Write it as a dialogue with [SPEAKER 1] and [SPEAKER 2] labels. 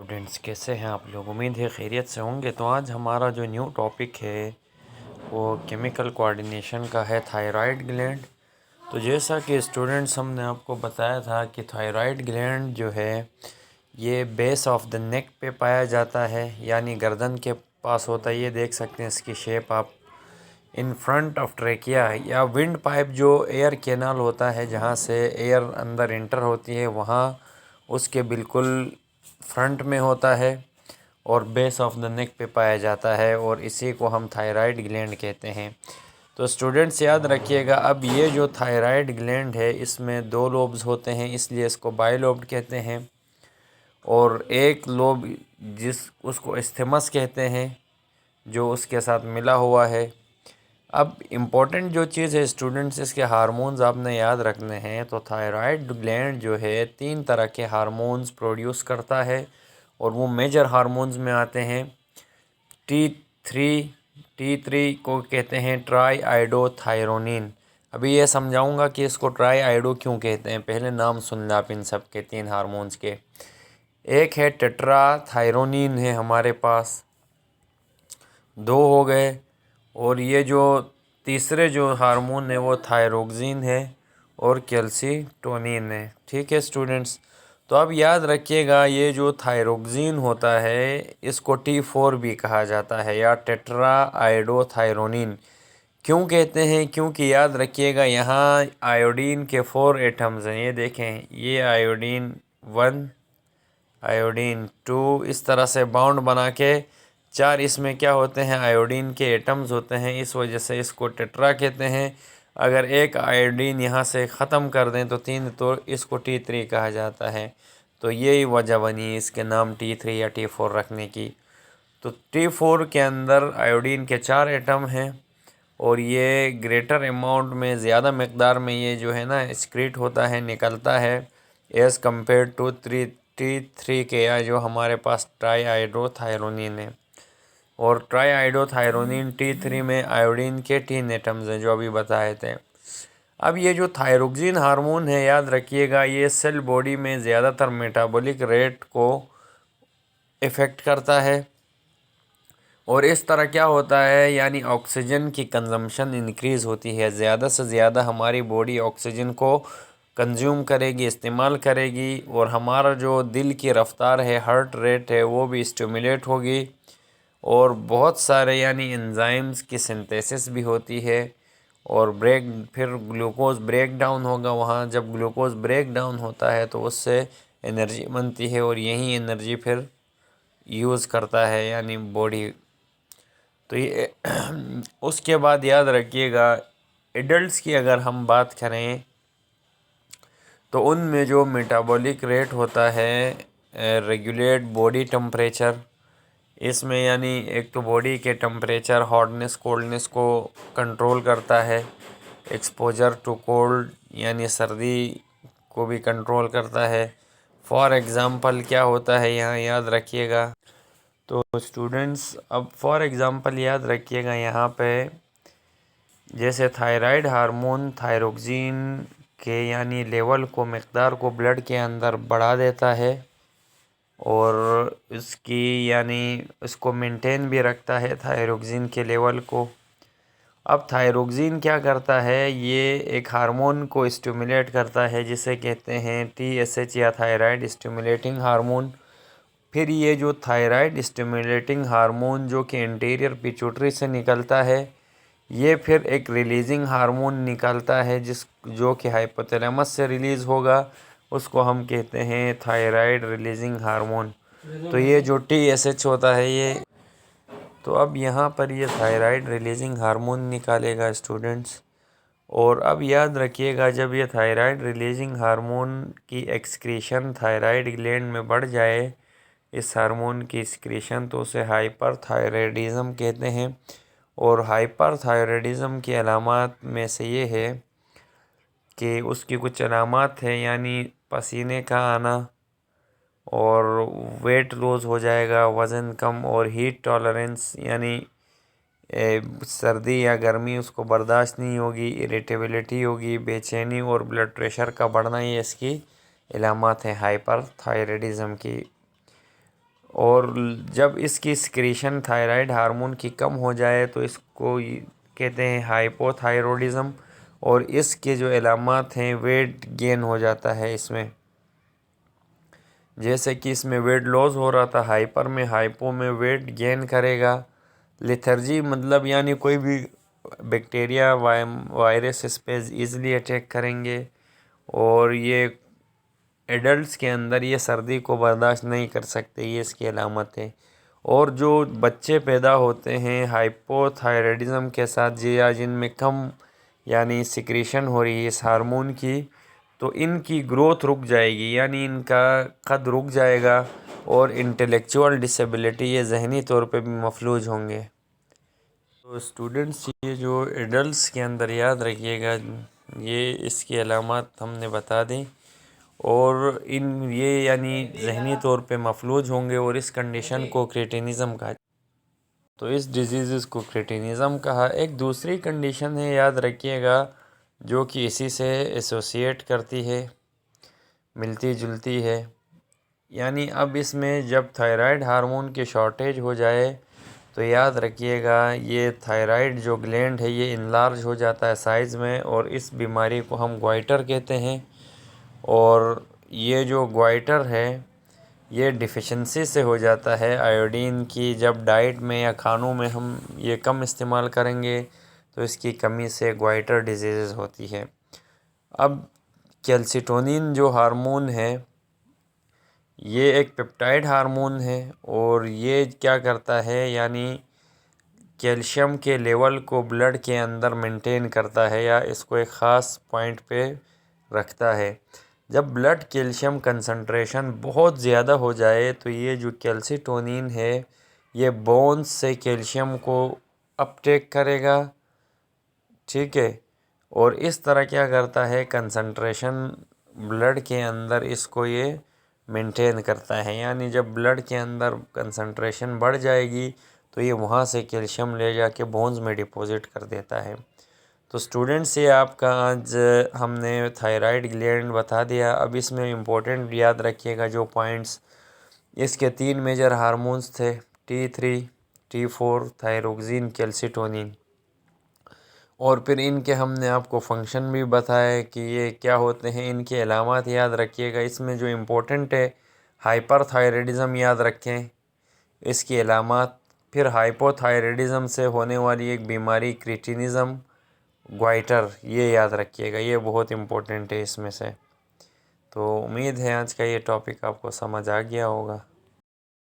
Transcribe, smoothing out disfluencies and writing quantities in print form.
[SPEAKER 1] Students कैसे हैं आप लोग। उम्मीद है खैरियत से होंगे। तो आज हमारा जो न्यू टॉपिक है वो केमिकल कोऑर्डिनेशन का है, थायराइड ग्लैंड। तो जैसा कि स्टूडेंट्स हमने आपको बताया था कि थायराइड ग्लैंड जो है ये बेस ऑफ द नेक पे पाया जाता है, यानी गर्दन के पास होता है। ये देख सकते हैं इसकी शेप आप। इन फ्रंट ऑफ ट्रेकिया या विंड पाइप, जो एयर कैनाल होता है जहाँ से एयर अंदर इंटर होती है, वहाँ उसके बिल्कुल फ्रंट में होता है और बेस ऑफ द नेक पे पाया जाता है, और इसी को हम थायराइड ग्लैंड कहते हैं। तो स्टूडेंट्स याद रखिएगा, अब ये जो थायराइड ग्लैंड है इसमें दो लोब्स होते हैं, इसलिए इसको बाइलोब्ड कहते हैं। और एक लोब जिस उसको इस्थेमस कहते हैं, जो उसके साथ मिला हुआ है। अब इम्पॉर्टेंट जो चीज़ है स्टूडेंट्स, इसके हार्मोन्स आपने याद रखने हैं। तो थायराइड ग्लैंड जो है 3 तरह के हार्मोन्स प्रोड्यूस करता है, और वो मेजर हार्मोन्स में आते हैं। T3 T3 को कहते हैं ट्राई आइडोथायरोनिन। अभी ये समझाऊंगा कि इसको ट्राई आइडो क्यों कहते हैं। पहले नाम सुन लें आप इन सब के, 3 हार्मोन्स के। एक है टेट्रा थायरोनिन है हमारे पास, 2 हो गए। और ये जो तीसरे जो हार्मोन है वो थायरोक्सिन है और कैल्सीटोनिन है। ठीक है स्टूडेंट्स। तो अब याद रखिएगा, ये जो थायरोक्सिन होता है इसको T4 भी कहा जाता है, या टेट्रा आयोडोथायरोनिन। क्यों कहते हैं? क्योंकि याद रखिएगा यहाँ आयोडीन के 4 एटम्स हैं। ये देखें, ये आयोडीन 1, आयोडीन 2, इस तरह से बाउंड बना के 4 इसमें क्या होते हैं, आयोडीन के एटम्स होते हैं। इस वजह से इसको टेट्रा कहते हैं। अगर एक आयोडीन यहाँ से ख़त्म कर दें तो 3, तो इसको T3 कहा जाता है। तो यही वजह बनी इसके नाम T3 या T4 रखने की। तो T4 के अंदर आयोडीन के 4 एटम हैं, और ये ग्रेटर अमाउंट में, ज़्यादा मकदार में ये जो है ना एक्सक्रीट होता है, निकलता है, एज़ कम्पेयर टू T3 के, या जो हमारे पास ट्राई आयोडोथायरोनिन है। और ट्राई आयोडोथायरोनिन T3 में आयोडीन के 3 एटम्स हैं जो अभी बताए थे। अब ये जो थायरोक्सिन हार्मोन है, याद रखिएगा, ये सेल बॉडी में ज़्यादातर मेटाबॉलिक रेट को इफ़ेक्ट करता है। और इस तरह क्या होता है, यानी ऑक्सीजन की कंजम्पशन इंक्रीज़ होती है। ज़्यादा से ज़्यादा हमारी बॉडी ऑक्सीजन को कंज्यूम करेगी, इस्तेमाल करेगी, और हमारा जो दिल की रफ़्तार है, हार्ट रेट है, वो भी स्टिमुलेट होगी। और बहुत सारे यानी एंजाइम्स की सिंथेसिस भी होती है, और फिर ग्लूकोज ब्रेक डाउन होगा वहाँ। जब ग्लूकोज ब्रेक डाउन होता है तो उससे एनर्जी बनती है, और यही एनर्जी फिर यूज़ करता है यानी बॉडी। तो ये उसके बाद याद रखिएगा, एडल्ट्स की अगर हम बात करें तो उनमें जो मेटाबॉलिक रेट होता है, रेगुलेट बॉडी टेम्परेचर। इसमें यानी एक तो बॉडी के टेम्परेचर, हॉटनेस कोल्डनेस को कंट्रोल करता है। एक्सपोजर टू कोल्ड यानी सर्दी को भी कंट्रोल करता है। फॉर एग्ज़ाम्पल क्या होता है यहाँ, याद रखिएगा। तो स्टूडेंट्स अब फॉर एग्ज़ाम्पल याद रखिएगा यहाँ पे, जैसे थायराइड हार्मोन थायरोक्सिन के यानी लेवल को, मकदार को ब्लड के अंदर बढ़ा देता है, और इसकी यानी इसको मेंटेन भी रखता है थायरोक्सिन के लेवल को। अब थायरोक्सिन क्या करता है, ये एक हार्मोन को स्टिमुलेट करता है जिसे कहते हैं TSH या थायराइड स्टिमुलेटिंग हार्मोन। फिर ये जो थायराइड स्टिमुलेटिंग हार्मोन जो कि एंटीरियर पिट्यूटरी से निकलता है, ये फिर एक रिलीजिंग हार्मोन निकलता है जो कि हाइपोथैलेमस से रिलीज़ होगा। उसको हम कहते हैं थायराइड रिलीजिंग हार्मोन। तो ये जो TSH होता है ये, तो अब यहाँ पर ये थायराइड रिलीजिंग हार्मोन निकालेगा स्टूडेंट्स। और अब याद रखिएगा, जब ये थायराइड रिलीजिंग हार्मोन की एक्सक्रीशन थायराइड ग्लैंड में बढ़ जाए, इस हार्मोन की एक्सक्रीशन, तो उसे हाइपरथायराइडिज्म कहते हैं। और हाइपरथायराइडिज्म की अलामात में से ये है कि उसकी कुछ अलामात है, यानी पसीने का आना, और वेट लॉस हो जाएगा, वज़न कम, और हीट टॉलरेंस यानी सर्दी या गर्मी उसको बर्दाश्त नहीं होगी, इरिटेबिलिटी होगी, बेचैनी, और ब्लड प्रेशर का बढ़ना, ये इसकी अलामात हैं हाइपरथायराइडिज्म की। और जब इसकी सिक्रीशन थायराइड हार्मोन की कम हो जाए तो इसको कहते हैं हाइपोथायरॉयडिज्म। और इसके जो अलामात हैं, वेट गेन हो जाता है इसमें, जैसे कि इसमें वेट लॉस हो रहा था हाइपर में, हाइपो में वेट गेन करेगा। लेथर्जी मतलब यानी कोई भी बैक्टीरिया वायरस इस पे ईज़िली अटैक करेंगे। और ये एडल्ट्स के अंदर ये सर्दी को बर्दाश्त नहीं कर सकते, ये इसकी अलामत है। और जो बच्चे पैदा होते हैं हाइपोथायराइडिज्म के साथ, या जिनमें कम यानी सिक्रीशन हो रही है इस हार्मोन की, तो इनकी ग्रोथ रुक जाएगी, यानी इनका कद रुक जाएगा। और इंटेलेक्चुअल डिसेबिलिटी, ये जहनी तौर पे भी मफलूज होंगे। तो स्टूडेंट्स, ये जो एडल्ट्स के अंदर याद रखिएगा, ये इसकी अलामत हमने बता दी। और ये यानी जहनी तौर पे मफलूज होंगे और इस कंडीशन को क्रेटिनिज़म कहा। तो इस डिजीज़ को क्रेटिनिज़म कहा। एक दूसरी कंडीशन है, याद रखिएगा, जो कि इसी से एसोसिएट करती है, मिलती जुलती है। यानी अब इसमें जब थायराइड हार्मोन की शॉर्टेज हो जाए तो याद रखिएगा, ये थायराइड जो ग्लैंड है ये इनलार्ज हो जाता है साइज़ में, और इस बीमारी को हम ग्वाइटर कहते हैं। और ये जो ग्वाइटर है ये डिफिशेंसी से हो जाता है आयोडीन की। जब डाइट में या खानों में हम ये कम इस्तेमाल करेंगे तो इसकी कमी से ग्वाइटर डिजीज़ होती है। अब कैल्सिटोनिन जो हार्मोन है ये एक पेप्टाइड हार्मोन है, और ये क्या करता है, यानी कैल्शियम के लेवल को ब्लड के अंदर मेंटेन करता है, या इसको एक ख़ास पॉइंट पे रखता है। जब ब्लड कैल्शियम कंसंट्रेशन बहुत ज़्यादा हो जाए तो ये जो कैल्सिटोनिन है ये बोन्स से कैल्शियम को अपटेक करेगा, ठीक है। और इस तरह क्या करता है, कंसंट्रेशन ब्लड के अंदर इसको ये मेंटेन करता है। यानी जब ब्लड के अंदर कंसंट्रेशन बढ़ जाएगी तो ये वहाँ से कैल्शियम ले जाके बोन्स में डिपॉजिट कर देता है। तो स्टूडेंट्स, ये आपका आज हमने थायराइड ग्लैंड बता दिया। अब इसमें इम्पोर्टेंट याद रखिएगा जो पॉइंट्स, इसके 3 मेजर हार्मोन्स थे, T3, T4, थायरोक्सिन, कैल्सिटोनिन। और फिर इनके हमने आपको फंक्शन भी बताया कि ये क्या होते हैं, इनके अलामत याद रखिएगा। इसमें जो इम्पोर्टेंट है, हाइपरथायराइडिज्म याद रखें, इसकी अलामत। फिर हाइपोथायराइडिज्म से होने वाली एक बीमारी क्रेटिनिज़म, ग्वाइटर, ये याद रखिएगा, ये बहुत इम्पोर्टेंट है इसमें से। तो उम्मीद है आज का ये टॉपिक आपको समझ आ गया होगा।